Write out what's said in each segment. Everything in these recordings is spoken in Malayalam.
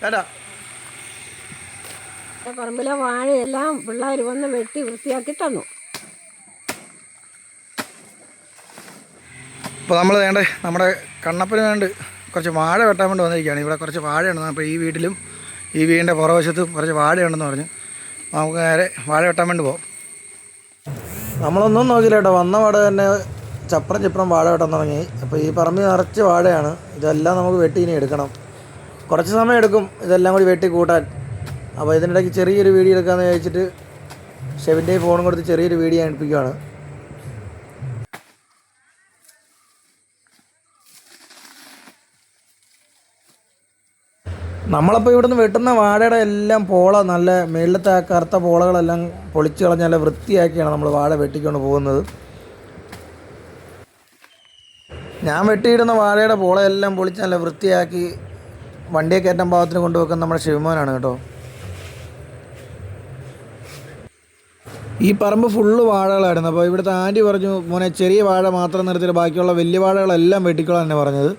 കേട്ടാ. പറമ്പിലെ വാഴയെല്ലാം പിള്ളേർ വന്ന് വെട്ടി വൃത്തിയാക്കി തന്നു. അപ്പോൾ നമ്മൾ വേണ്ടേ നമ്മുടെ കണ്ണപ്പന് വേണ്ടി കുറച്ച് വാഴ വെട്ടാൻ വേണ്ടി വന്നിരിക്കുകയാണ്. ഇവിടെ കുറച്ച് വാഴയുണ്ടെന്ന്, അപ്പോൾ ഈ വീട്ടിലും ഈ വീടിൻ്റെ പുറവശത്തും കുറച്ച് വാഴയുണ്ടെന്ന് പറഞ്ഞു. നമുക്ക് നേരെ വാഴ വെട്ടാൻ വേണ്ടി പോകും. നമ്മളൊന്നും നോക്കില്ല കേട്ടോ, വന്ന വാഴ തന്നെ ചപ്രം ചിപ്രം വാഴ വെട്ടാൻ തുടങ്ങി. അപ്പോൾ ഈ പറമ്പിൽ നിറച്ച് വാഴയാണ്. ഇതെല്ലാം നമുക്ക് വെട്ടി ഇനി എടുക്കണം. കുറച്ച് സമയം എടുക്കും ഇതെല്ലാം കൂടി വെട്ടി കൂട്ടാൻ. അപ്പോൾ ഇതിനിടയ്ക്ക് ചെറിയൊരു വീഡിയോ എടുക്കാമെന്ന് വിചാരിച്ചിട്ട് ഷെവിൻ്റെയും ഫോണും കൊടുത്ത് ചെറിയൊരു വീഡിയോ എടുപ്പിക്കുകയാണ്. നമ്മളപ്പോൾ ഇവിടുന്ന് വെട്ടുന്ന വാഴയുടെ എല്ലാം പോള, നല്ല മേളിലത്തെ ആ കറുത്ത പോളകളെല്ലാം പൊളിച്ച് കളഞ്ഞ് നല്ല വൃത്തിയാക്കിയാണ് നമ്മൾ വാഴ വെട്ടിക്കൊണ്ട് പോകുന്നത്. ഞാൻ വെട്ടിയിടുന്ന വാഴയുടെ പോളയെല്ലാം പൊളിച്ച് നല്ല വൃത്തിയാക്കി വണ്ടിയെ കയറ്റാൻ പാകത്തിന് കൊണ്ടുവെക്കുന്ന നമ്മുടെ ശിവമോനാണ് കേട്ടോ. ഈ പറമ്പ് ഫുള്ള് വാഴകളായിരുന്നു. അപ്പോൾ ഇവിടുത്തെ ആൻറ്റി പറഞ്ഞു, മോനെ ചെറിയ വാഴ മാത്രം നിർത്തിയിട്ട് ബാക്കിയുള്ള വലിയ വാഴകളെല്ലാം വെട്ടിക്കോളാൻ തന്നെ പറഞ്ഞത്.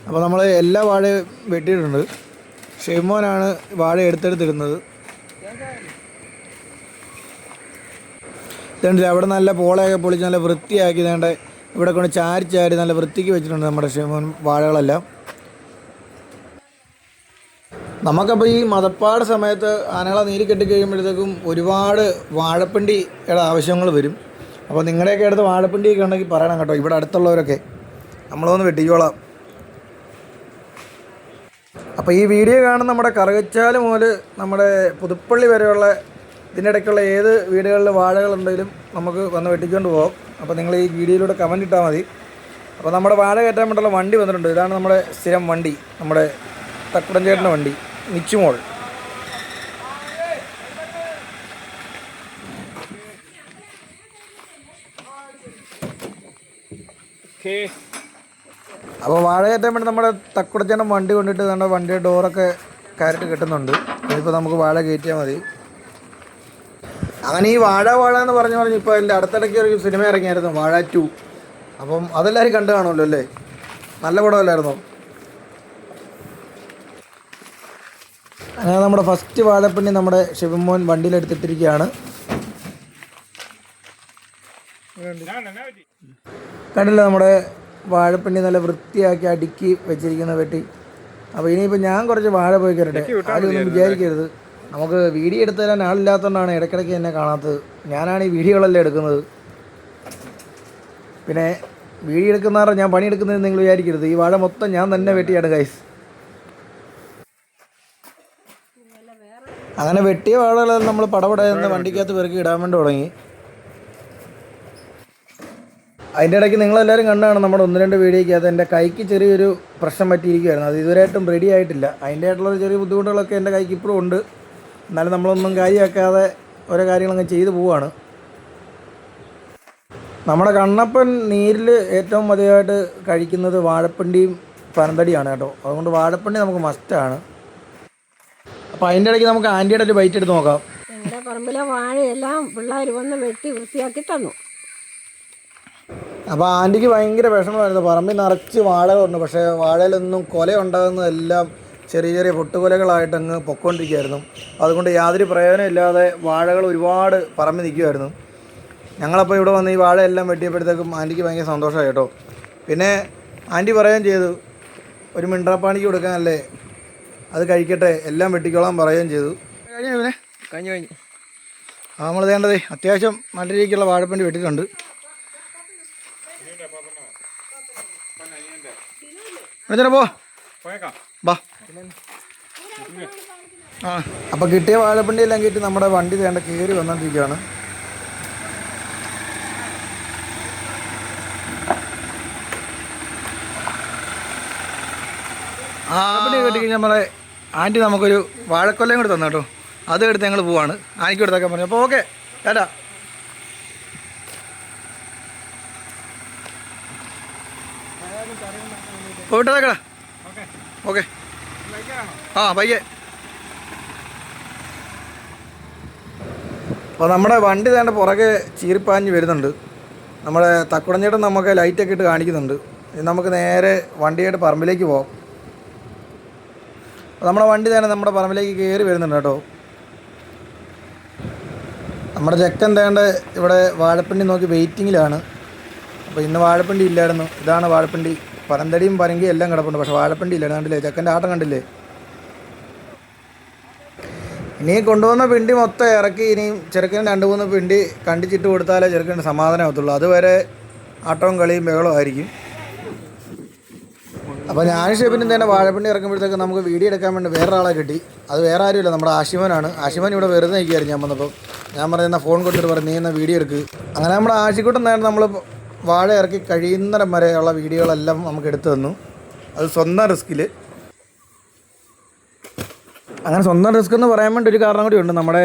അപ്പോൾ നമ്മൾ എല്ലാ വാഴയും വെട്ടിയിട്ടുണ്ട്. ഷെയ്മോനാണ് വാഴ എടുത്തെടുത്തിടുന്നത്. ഇതുണ്ട് അവിടെ നല്ല പോളയൊക്കെ പൊളിച്ച് നല്ല വൃത്തിയാക്കി വേണ്ട ഇവിടെ കൊണ്ട് ചാരി ചാരി നല്ല വൃത്തിക്ക് വെച്ചിട്ടുണ്ട് നമ്മുടെ ഷെയ്മോൻ വാഴകളെല്ലാം. നമുക്കപ്പോൾ ഈ മതപ്പാട് സമയത്ത് ആനകളെ നീര് കെട്ടി കഴിയുമ്പോഴത്തേക്കും ഒരുപാട് വാഴപ്പിണ്ടിയുടെ ആവശ്യങ്ങൾ വരും. അപ്പോൾ നിങ്ങളുടെയൊക്കെ അടുത്ത് വാഴപ്പിണ്ടിയൊക്കെ ഉണ്ടെങ്കിൽ പറയണം കേട്ടോ, ഇവിടെ അടുത്തുള്ളവരൊക്കെ നമ്മളൊന്ന് വെട്ടിക്കോളാം. അപ്പോൾ ഈ വീഡിയോ കാണുന്ന നമ്മുടെ കറുകച്ചാൽ മുതൽ നമ്മുടെ പുതുപ്പള്ളി വരെയുള്ള ഇതിനിടയ്ക്കുള്ള ഏത് വീടുകളിൽ വാഴകളുണ്ടെങ്കിലും നമുക്ക് വന്ന് വെട്ടിക്കൊണ്ട് പോകാം. അപ്പോൾ നിങ്ങൾ ഈ വീഡിയോയിലൂടെ കമൻറ്റ് ഇട്ടാൽ മതി. അപ്പോൾ നമ്മുടെ വാഴ കയറ്റാൻ വേണ്ടിയുള്ള വണ്ടി വന്നിട്ടുണ്ട്. ഇതാണ് നമ്മുടെ സ്ഥിരം വണ്ടി, നമ്മുടെ തക്കുടൻ ചേട്ടൻ്റെ വണ്ടി, നിച്ചുമോൾ. അപ്പോൾ വാഴ കയറ്റാൻ വേണ്ടി നമ്മുടെ തക്കുടച്ചേട്ടൻ വണ്ടി കൊണ്ടിട്ട് നമ്മുടെ വണ്ടിയുടെ ഡോറൊക്കെ കയറിട്ട് കിട്ടുന്നുണ്ട്. ഇനിയിപ്പോൾ നമുക്ക് വാഴ കയറ്റിയാൽ മതി. അങ്ങനെ ഈ വാഴ എന്ന് പറഞ്ഞ് ഇപ്പോൾ അതിൻ്റെ അടുത്തിടയ്ക്ക് ഒരു സിനിമ ഇറങ്ങിയായിരുന്നു, വാഴ 2. അപ്പം അതെല്ലാവരും കണ്ടു കാണുമല്ലോ അല്ലേ, നല്ല പടമല്ലായിരുന്നോ? അങ്ങനെ നമ്മുടെ ഫസ്റ്റ് വാഴപ്പിണ്ടി നമ്മുടെ ശിവമോൻ വണ്ടിയിലെടുത്തിട്ടിരിക്കുകയാണ്. കണ്ടില്ല നമ്മുടെ വാഴപ്പിണ്ടി നല്ല വൃത്തിയാക്കി അടുക്കി വെച്ചിരിക്കുന്ന വെട്ടി. അപ്പോൾ ഇനിയിപ്പോൾ ഞാൻ കുറച്ച് വാഴ പോയി കയറട്ടെ. ആരൊന്നും വിചാരിക്കരുത്, നമുക്ക് വീഡിയോ എടുത്തു തരാൻ ആളില്ലാത്തതുകൊണ്ടാണ് ഇടയ്ക്കിടയ്ക്ക് എന്നെ കാണാത്തത്. ഞാനാണ് ഈ വീഡിയോകളെല്ലാം എടുക്കുന്നത്. പിന്നെ വീഡിയോ എടുക്കുന്നവരെ ഞാൻ പണിയെടുക്കുന്നതെന്ന് നിങ്ങൾ വിചാരിക്കരുത്. ഈ വാഴ മൊത്തം ഞാൻ തന്നെ വെട്ടിയാണ് ഗൈസ്. അങ്ങനെ വെട്ടിയ വാഴകളെല്ലാം നമ്മൾ പടപടയെന്ന് വണ്ടിക്കകത്ത് പെറുക്കി ഇടാൻ വേണ്ടി തുടങ്ങി. അതിൻ്റെ ഇടയ്ക്ക് നിങ്ങളെല്ലാവരും കണ്ടാണ് നമ്മുടെ 1-2 വീഡിയോയ്ക്കകത്ത് എൻ്റെ കൈക്ക് ചെറിയൊരു പ്രശ്നം പറ്റിയിരിക്കുകയായിരുന്നു. അത് ഇതുവരെയായിട്ടും റെഡി ആയിട്ടില്ല. അതിൻ്റെ ആയിട്ടുള്ള ചെറിയ ബുദ്ധിമുട്ടുകളൊക്കെ എൻ്റെ കൈക്ക് ഇപ്പോഴും ഉണ്ട്. എന്നാലും നമ്മളൊന്നും കാര്യമാക്കാതെ ഓരോ കാര്യങ്ങളങ്ങ് ചെയ്തു പോവുകയാണ്. നമ്മുടെ കണ്ണപ്പൻ നീരിൽ ഏറ്റവും മതിയായിട്ട് കഴിക്കുന്നത് വാഴപ്പിണ്ടിയും പനന്തടിയാണ് കേട്ടോ. അതുകൊണ്ട് വാഴപ്പിണ്ടി നമുക്ക് മസ്റ്റാണ്. അപ്പോൾ അതിൻ്റെ ഇടയ്ക്ക് നമുക്ക് ആൻറ്റിയുടെ ഒരു ബൈറ്റ് എടുത്ത് നോക്കാം. എൻ്റെ പറമ്പിലെ വാഴയെല്ലാം പിള്ളേർ വന്ന് വെട്ടി വൃത്തിയാക്കി തന്നു. അപ്പോൾ ആൻറ്റിക്ക് ഭയങ്കര വിഷമമായിരുന്നു. പറമ്പിൽ നിറച്ച് വാഴകളുണ്ട്, പക്ഷേ വാഴയിലൊന്നും കൊല ഉണ്ടാകുന്നതെല്ലാം ചെറിയ ചെറിയ പൊട്ടുകൊലകളായിട്ട് അങ്ങ് പൊയ്ക്കൊണ്ടിരിക്കുകയായിരുന്നു. അതുകൊണ്ട് യാതൊരു പ്രയോജനമില്ലാതെ വാഴകൾ ഒരുപാട് പറമ്പിൽ നിൽക്കുമായിരുന്നു. ഞങ്ങളപ്പോൾ ഇവിടെ വന്ന് ഈ വാഴയെല്ലാം വെട്ടിയപ്പോഴത്തേക്കും ആൻറ്റിക്ക് ഭയങ്കര സന്തോഷമായി കേട്ടോ. പിന്നെ ആൻറ്റി പറയുകയും ചെയ്തു, ഒരു മിണ്ടാപ്പാണിക്ക് കൊടുക്കാനല്ലേ, അത് കഴിക്കട്ടെ, എല്ലാം വെട്ടിക്കോളാൻ പറയുകയും ചെയ്തു. കഴിഞ്ഞു. നമ്മൾ വേണ്ടതേ അത്യാവശ്യം നല്ല രീതിക്കുള്ള വാഴപ്പിണ്ടി വെട്ടിയിട്ടുണ്ട്. ബാ. അപ്പം കിട്ടിയ വാഴപ്പിണ്ടി എല്ലാം കിട്ടി നമ്മുടെ വണ്ടി വേണ്ട കയറി വന്നുകൊണ്ടിരിക്കുകയാണ്. വാഴപ്പിണ്ടി കെട്ടിക്കഴിഞ്ഞാൽ നമ്മളെ ആൻറ്റി നമുക്കൊരു വാഴക്കൊല്ലയും കൂടി തന്നു കേട്ടോ. അത് എടുത്ത് ഞങ്ങൾ പോവാണ്. ആനിക്ക് എടുത്തേക്കാൻ പറഞ്ഞു. അപ്പോൾ ഓക്കെ ചേട്ടാ. പോയിട്ടേക്കടാ. ഓക്കെ. പയ്യെ. അപ്പോൾ നമ്മുടെ വണ്ടി തേണ്ട പുറകെ ചീറിപ്പാഞ്ഞ് വരുന്നുണ്ട്. നമ്മുടെ തക്കുടഞ്ചേട്ടൻ നമുക്ക് ലൈറ്റൊക്കെ ഇട്ട് കാണിക്കുന്നുണ്ട്. ഇനി നമുക്ക് നേരെ വണ്ടിയായിട്ട് പറമ്പിലേക്ക് പോകാം. നമ്മുടെ വണ്ടി തന്നെ നമ്മുടെ പറമ്പിലേക്ക് കയറി വരുന്നുണ്ട് കേട്ടോ. നമ്മുടെ ചെക്കൻ തേണ്ട ഇവിടെ വാഴപ്പിണ്ടി നോക്കി വെയിറ്റിങ്ങിലാണ്. അപ്പോൾ ഇന്ന് വാഴപ്പിണ്ടി ഇല്ലായിരുന്നു. ഇതാണ് വാഴപ്പിണ്ടി. പനന്തടിയും പരങ്കിയും എല്ലാം കിടപ്പുണ്ട്, പക്ഷേ വാഴപ്പിണ്ടി ഇല്ലായിരുന്നു. കണ്ടില്ലേ, ചെക്കൻ്റെ ആട്ടം കണ്ടില്ലേ. ഇനി കൊണ്ടുവന്ന പിണ്ടി മൊത്തം ഇറക്കി ഇനിയും ചെറുക്കന് 2-3 പിണ്ടി കണ്ടിച്ചിട്ട് കൊടുത്താലേ ചെറുക്കൻ്റെ സമാധാനമാകത്തുള്ളൂ. അതുവരെ ആട്ടവും കളിയും ബഹളവും ആയിരിക്കും. അപ്പോൾ ഞാൻ ഷെബിനും തന്നെ വാഴപ്പിണ്ടി ഇറക്കുമ്പോഴത്തേക്ക് നമുക്ക് വീഡിയോ എടുക്കാൻ വേണ്ടി വേറൊരാളെ കിട്ടി. അത് വേറെ ആരുമില്ല, നമ്മുടെ ആഷിമോനാണ്. ആഷിമോൻ ഇവിടെ വെറുതെ നിൽക്കുകയായിരുന്നു. ഞാൻ വന്നപ്പോൾ ഞാൻ പറയുന്ന ഫോൺ കൊടുത്തിട്ട് പറഞ്ഞു നീ എന്നാൽ വീഡിയോ എടുക്കുക. അങ്ങനെ നമ്മുടെ ആഷിക്കുട്ടൻ നേരം നമ്മൾ വാഴ ഇറക്കി കഴിയുന്നിടം വരെയുള്ള വീഡിയോകളെല്ലാം നമുക്ക് എടുത്തു തന്നു. അത് സ്വന്തം റിസ്കിൽ. അങ്ങനെ സ്വന്തം റിസ്ക് എന്ന് പറയാൻ വേണ്ടി ഒരു കാരണം കൂടി ഉണ്ട്. നമ്മുടെ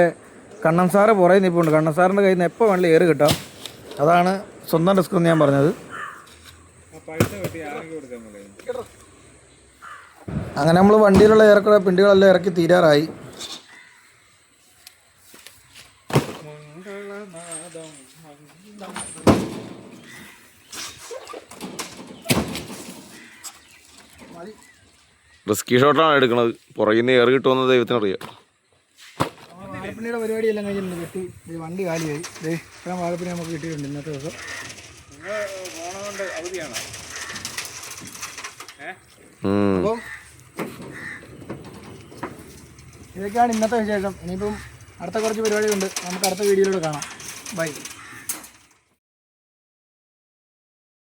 കണ്ണൻ സാറ് പുറകെ നിൽപ്പുണ്ട്. കണ്ണൻ സാറിൻ്റെ കയ്യിൽ നിന്ന് എപ്പോൾ വേണമെങ്കിലും ഏറ് കിട്ടാം. അതാണ് സ്വന്തം റിസ്ക് എന്ന് ഞാൻ പറഞ്ഞത്. അങ്ങനെ നമ്മൾ വണ്ടിയിലുള്ള ഏറെക്കുറെ പിണ്ടികളെല്ലാം ഇറക്കി തീരാറായി. റിസ്കി ഷോട്ടാണ് എടുക്കുന്നത്. പുറകിൽ നിന്ന് ഏറ് കിട്ടുമെന്ന് ദൈവത്തിനറിയാം. വാഴപ്പിണ്ടിയുടെ പരിപാടിയെല്ലാം കഴിഞ്ഞിട്ടുണ്ട്. കെട്ടി വണ്ടി കാലിയായി. ഇത്രയും വാഴപ്പിണ്ടി നമുക്ക് കിട്ടിയിട്ടുണ്ട് ഇന്നത്തെ ദിവസം. അപ്പം ഇതൊക്കെയാണ് ഇന്നത്തെ വിശേഷം. ഇനിയിപ്പം അടുത്ത കുറച്ച് പരിപാടികളുണ്ട്. നമുക്ക് അടുത്ത വീഡിയോയിലൂടെ കാണാം. ബൈ.